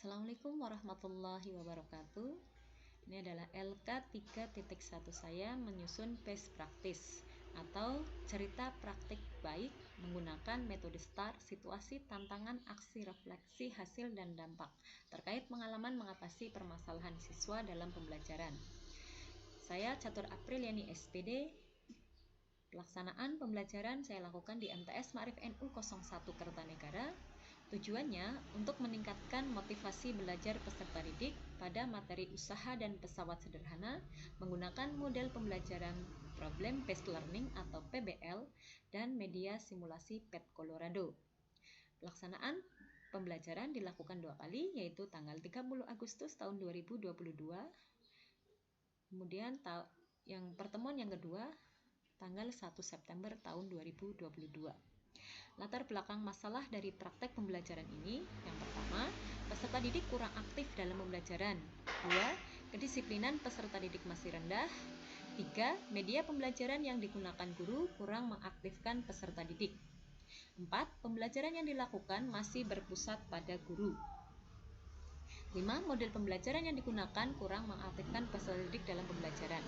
Assalamualaikum warahmatullahi wabarakatuh. Ini adalah LK 3.1 saya menyusun best practice atau cerita praktik baik menggunakan metode STAR, situasi, tantangan, aksi, refleksi, hasil, dan dampak terkait pengalaman mengatasi permasalahan siswa dalam pembelajaran. Saya Catur Apriliani SPD. Pelaksanaan pembelajaran saya lakukan di MTS Ma'arif NU 01 Kertanegara. Tujuannya untuk meningkatkan motivasi belajar peserta didik pada materi usaha dan pesawat sederhana menggunakan model pembelajaran Problem Based Learning atau PBL dan media simulasi PET Colorado. Pelaksanaan pembelajaran dilakukan 2 kali, yaitu tanggal 30 Agustus tahun 2022, kemudian yang pertemuan yang kedua tanggal 1 September tahun 2022. Latar belakang masalah dari praktek pembelajaran ini, yang pertama, peserta didik kurang aktif dalam pembelajaran. 2. Kedisiplinan peserta didik masih rendah. 3. Media pembelajaran yang digunakan guru kurang mengaktifkan peserta didik. 4. Pembelajaran yang dilakukan masih berpusat pada guru. 5. Model pembelajaran yang digunakan kurang mengaktifkan peserta didik dalam pembelajaran.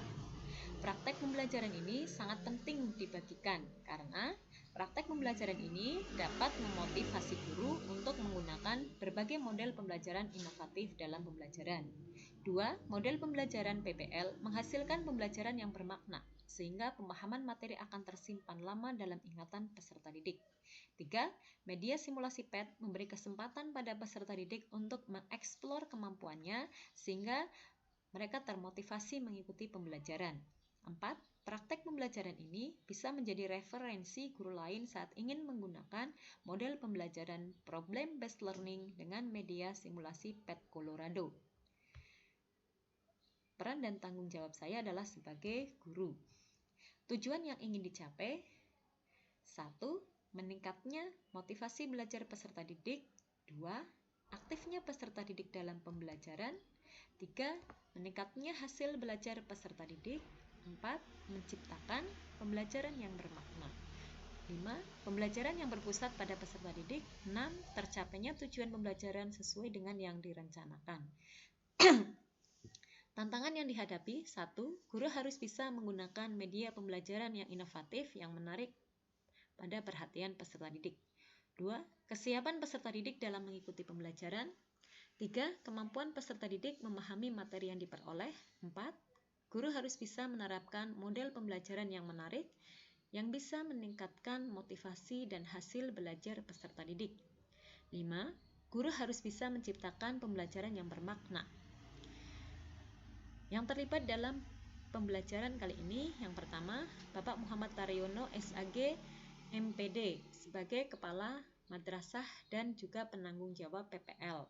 Praktek pembelajaran ini sangat penting dibagikan karena praktek pembelajaran ini dapat memotivasi guru untuk menggunakan berbagai model pembelajaran inovatif dalam pembelajaran. 2. Model pembelajaran PBL menghasilkan pembelajaran yang bermakna sehingga pemahaman materi akan tersimpan lama dalam ingatan peserta didik. 3. Media simulasi PET memberi kesempatan pada peserta didik untuk mengeksplor kemampuannya sehingga mereka termotivasi mengikuti pembelajaran. 4. Praktek pembelajaran ini bisa menjadi referensi guru lain saat ingin menggunakan model pembelajaran Problem Based Learning dengan media simulasi PET Colorado. Peran dan tanggung jawab saya adalah sebagai guru. Tujuan yang ingin dicapai: 1. Meningkatnya motivasi belajar peserta didik. 2. Aktifnya peserta didik dalam pembelajaran. 3. Meningkatnya hasil belajar peserta didik. 4. Menciptakan pembelajaran yang bermakna. 5. Pembelajaran yang berpusat pada peserta didik. 6. Tercapainya tujuan pembelajaran sesuai dengan yang direncanakan. Tantangan yang dihadapi: 1. Guru harus bisa menggunakan media pembelajaran yang inovatif yang menarik pada perhatian peserta didik. 2. Kesiapan peserta didik dalam mengikuti pembelajaran. 3. Kemampuan peserta didik memahami materi yang diperoleh. 4. Guru harus bisa menerapkan model pembelajaran yang menarik yang bisa meningkatkan motivasi dan hasil belajar peserta didik. 5. Guru harus bisa menciptakan pembelajaran yang bermakna. Yang terlibat dalam pembelajaran kali ini, yang pertama, Bapak Muhammad Taryono, SAG, MPD, sebagai Kepala Madrasah dan juga penanggung jawab PPL.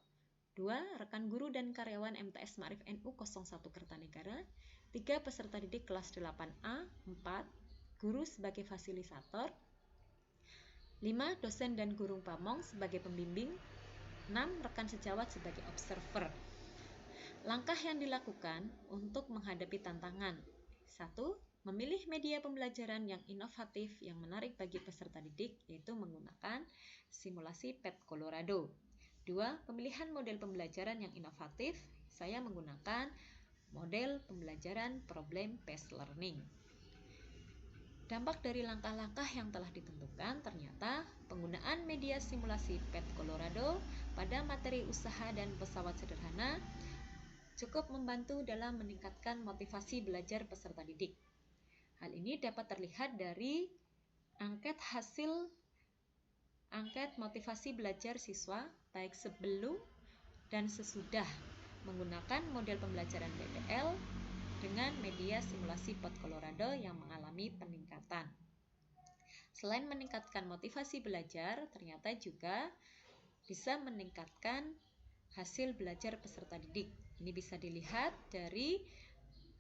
2. Rekan guru dan karyawan MTS Ma'arif NU 01 Kertanegara. 3. Peserta didik kelas 8A. 4. Guru sebagai fasilitator. 5. Dosen dan guru pamong sebagai pembimbing. 6. Rekan sejawat sebagai observer. Langkah yang dilakukan untuk menghadapi tantangan: 1. Memilih media pembelajaran yang inovatif yang menarik bagi peserta didik, yaitu menggunakan simulasi PET Colorado. 2. Pemilihan model pembelajaran yang inovatif, saya menggunakan model pembelajaran Problem Based Learning. Dampak dari langkah-langkah yang telah ditentukan, ternyata penggunaan media simulasi PET Colorado pada materi usaha dan pesawat sederhana cukup membantu dalam meningkatkan motivasi belajar peserta didik. Hal ini dapat terlihat dari angket motivasi belajar siswa baik sebelum dan sesudah menggunakan model pembelajaran PBL dengan media simulasi PET Colorado yang mengalami peningkatan. Selain meningkatkan motivasi belajar, ternyata juga bisa meningkatkan hasil belajar peserta didik. Ini bisa dilihat dari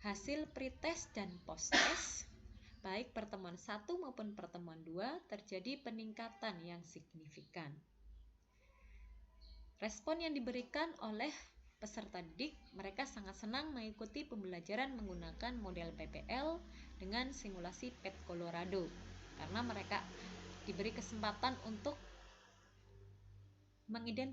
hasil pretest dan posttest, baik pertemuan 1 maupun pertemuan 2 terjadi peningkatan yang signifikan. Respon yang diberikan oleh peserta didik, mereka sangat senang mengikuti pembelajaran menggunakan model PBL dengan simulasi PET Colorado karena mereka diberi kesempatan untuk mengidentifikasi